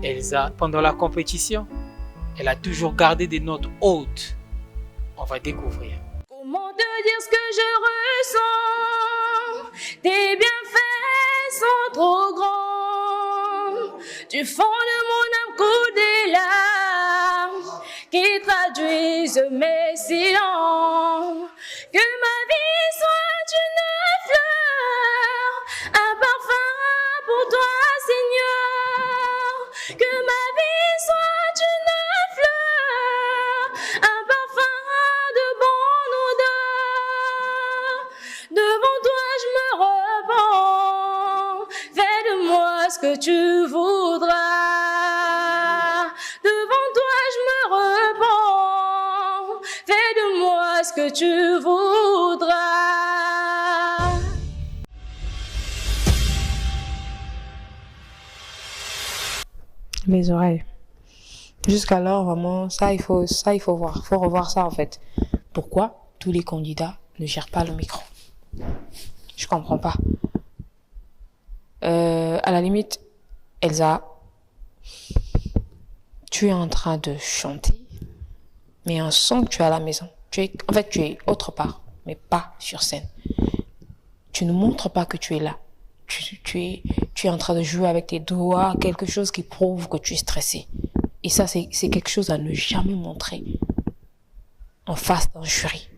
Elsa, pendant la compétition, elle a toujours gardé des notes hautes. On va découvrir. Comment te dire ce que je ressens? Tes bienfaits sont trop grands. Du fond de mon âme coulent des larmes qui traduisent mes silences. Que ma vie soit une fleur, un parfum pour toi, Seigneur. Que ma vie soit une fleur, un parfum de bonne odeur. Devant toi je me repens, fais de moi ce que tu voudras. Devant toi je me repens, fais de moi ce que tu voudras. Les oreilles. Jusqu'alors, vraiment, il faut voir. Faut revoir ça, en fait. Pourquoi tous les candidats ne gèrent pas le micro? Je comprends pas. À la limite, Elsa, tu es en train de chanter, mais on sent que tu es à la maison. Tu es autre part, mais pas sur scène. Tu ne montres pas que tu es là. Tu es en train de jouer avec tes doigts, quelque chose qui prouve que tu es stressé. Et ça, c'est quelque chose à ne jamais montrer en face d'un jury.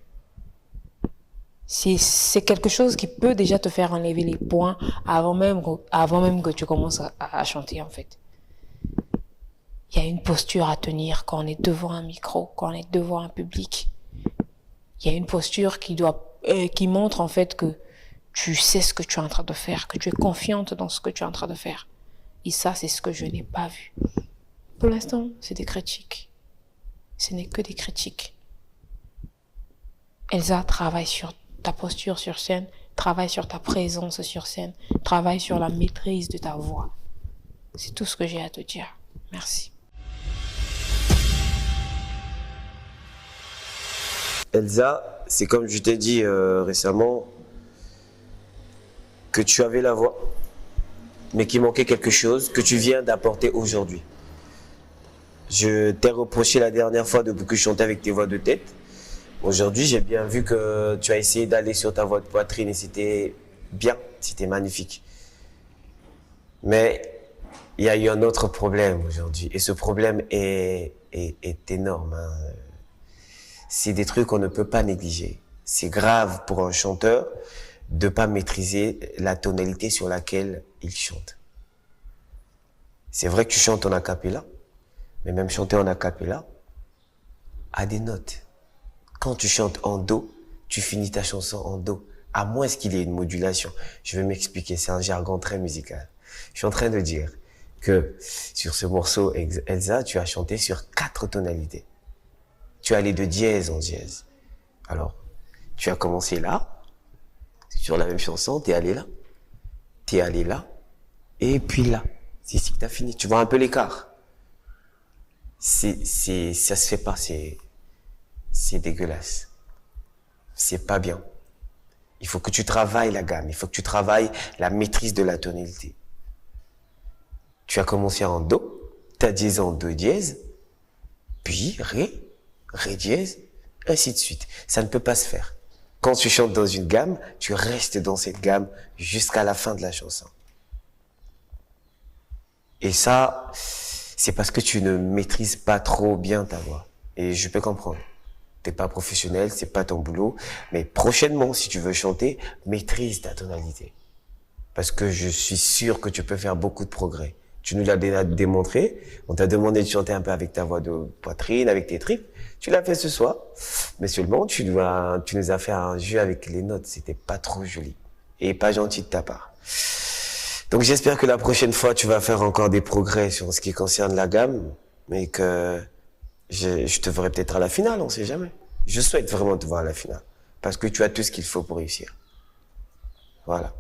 C'est quelque chose qui peut déjà te faire enlever les points avant même que tu commences à chanter, en fait. Il y a une posture à tenir quand on est devant un micro, quand on est devant un public. Il y a une posture qui montre, en fait, que tu sais ce que tu es en train de faire, que tu es confiante dans ce que tu es en train de faire. Et ça, c'est ce que je n'ai pas vu. Pour l'instant, c'est des critiques. Ce n'est que des critiques. Elsa travaille sur ta posture sur scène, travaille sur ta présence sur scène, travaille sur la maîtrise de ta voix. C'est tout ce que j'ai à te dire. Merci. Elsa, c'est comme je t'ai dit récemment, que tu avais la voix, mais qu'il manquait quelque chose que tu viens d'apporter aujourd'hui. Je t'ai reproché la dernière fois de beaucoup chanter avec tes voix de tête. Aujourd'hui, j'ai bien vu que tu as essayé d'aller sur ta voix de poitrine et c'était bien, c'était magnifique. Mais il y a eu un autre problème aujourd'hui et ce problème est énorme, hein. C'est des trucs qu'on ne peut pas négliger. C'est grave pour un chanteur de ne pas maîtriser la tonalité sur laquelle il chante. C'est vrai que tu chantes en a cappella, mais même chanter en a cappella a des notes. Quand tu chantes en do, tu finis ta chanson en do, à moins qu'il y ait une modulation. Je vais m'expliquer, c'est un jargon très musical. Je suis en train de dire que sur ce morceau, Elsa, tu as chanté sur 4 tonalités. Tu es allé de dièse en dièse. Alors, tu as commencé là, sur la même chanson, t'es allé là, et puis là. C'est ici que t'as fini. Tu vois un peu l'écart. Ça se fait pas, c'est dégueulasse. C'est pas bien. Il faut que tu travailles la gamme, il faut que tu travailles la maîtrise de la tonalité. Tu as commencé en do, t'as dièse en do dièse, puis ré dièse, ainsi de suite. Ça ne peut pas se faire. Quand tu chantes dans une gamme, tu restes dans cette gamme jusqu'à la fin de la chanson. Et ça, c'est parce que tu ne maîtrises pas trop bien ta voix. Et je peux comprendre. T'es pas professionnel, c'est pas ton boulot. Mais prochainement, si tu veux chanter, maîtrise ta tonalité. Parce que je suis sûr que tu peux faire beaucoup de progrès. Tu nous l'as déjà démontré. On t'a demandé de chanter un peu avec ta voix de poitrine, avec tes tripes. Tu l'as fait ce soir. Mais seulement, tu nous as fait un jeu avec les notes. C'était pas trop joli. Et pas gentil de ta part. Donc, j'espère que la prochaine fois, tu vas faire encore des progrès sur ce qui concerne la gamme. Mais que je te verrai peut-être à la finale, on sait jamais. Je souhaite vraiment te voir à la finale. Parce que tu as tout ce qu'il faut pour réussir. Voilà.